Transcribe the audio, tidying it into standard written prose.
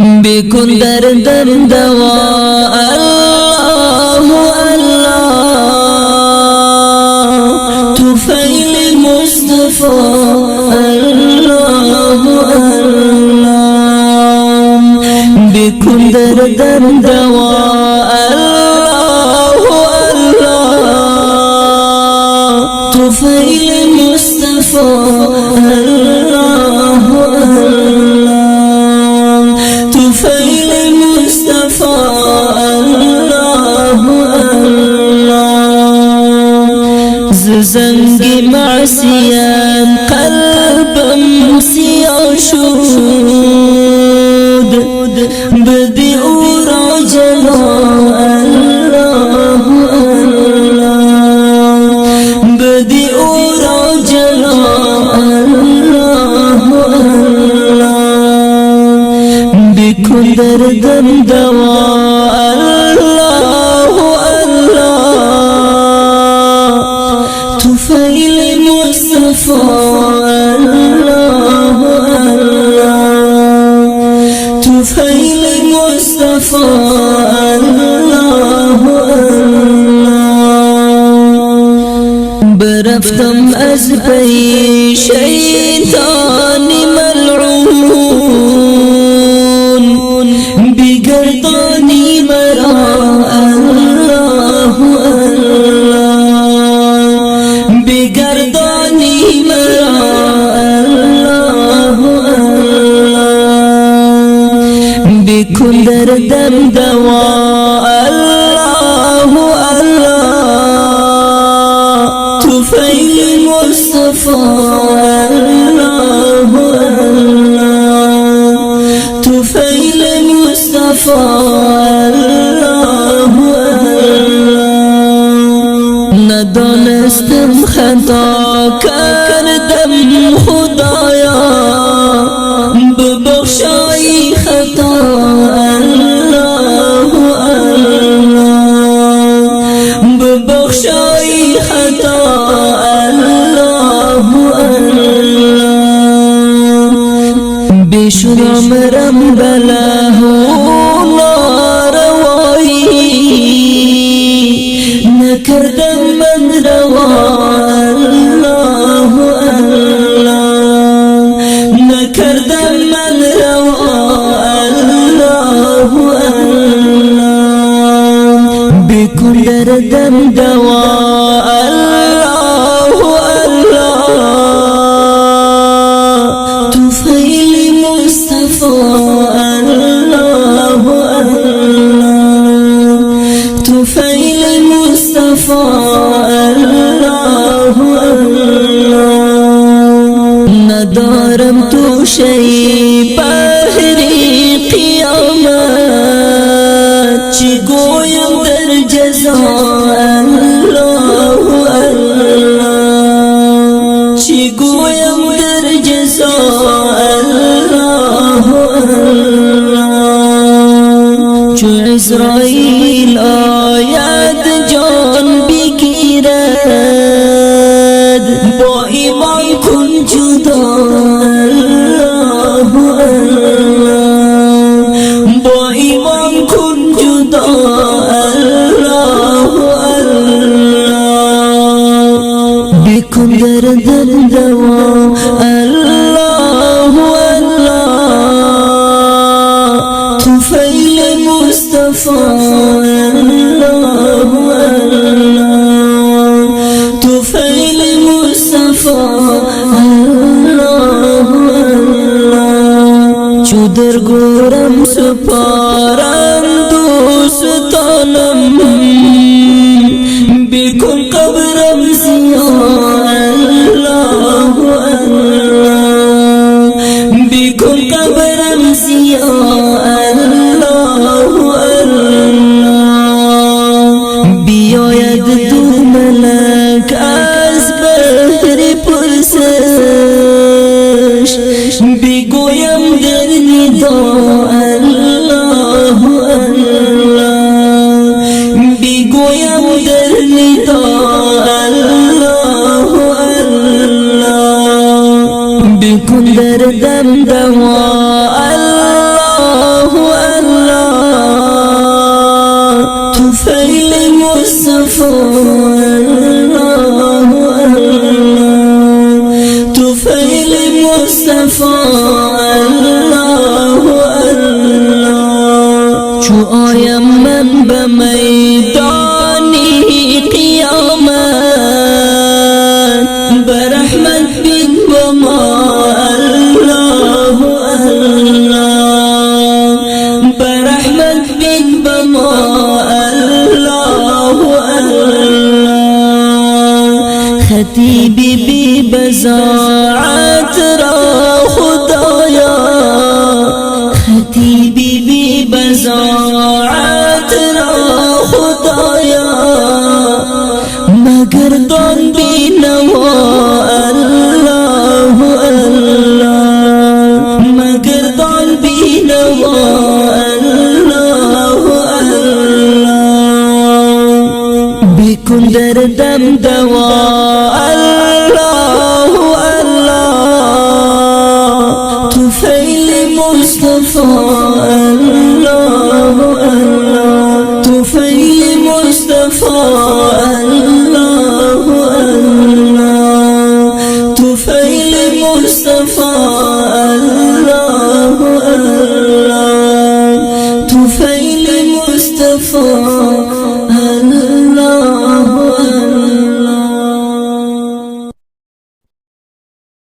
بكل درد دواء الله الله طفيل المصطفى الله الله بكل درد دواء الله الله طفيل المصطفى الله الله طفيل المصطفى الله الله زنگی معصیان قلبم سیاه شد بدی او را جلا الله الله بدی او را جلا الله الله بكل درد دواء الله الله طفيل المصطفى الله الله طفيل المصطفى الله الله برفتم از پی شیطان ملعون بگردانی مرا الله الله بگردانی مرا الله الله بكل دردم دواء الله الله طفيل المصطفى الله الله طفيل المصطفى الله الله ندانستم خطا کردم خدایا ببخشای خطا الله الله ببخشای خطا الله الله بشرمرم بلاه ناروایی نکردم من روا الله الله نکردم من روا الله الله بكل دردم دواء الله الله طفيل مصطفى الله الله طفيل مصطفى الله الله ندارم تو شی بحری قیامت چی گویم در جزا الله الله چی گویم در جزا الله الله چو عزرائیل آید جان بگیرد با ایمان کن جدا الله الله با ایمان کن جدا الله الله بكل درد دواء الله الله طفيل المصطفى الله الله طفيل المصطفى الله الله چو در گورم سپارم دوستانم بکن قبرم زیان الله الله بکن قبرم زیان الله الله بیاید دو ملک از بحر پرسش بگویم در ندا الله الله بگویم در ندا الله الله بکن دردم دوا الله بزاعت را خدایا خطیبی بی بزاعت را خدایا مگر دان بینوا الله الله مگر دان بینوا الله الله بکن دردم دوا الله الله طفیل مصطفى الله الله طفیل مصطفى الله الله طفیل مصطفى الله الله طفیل مصطفى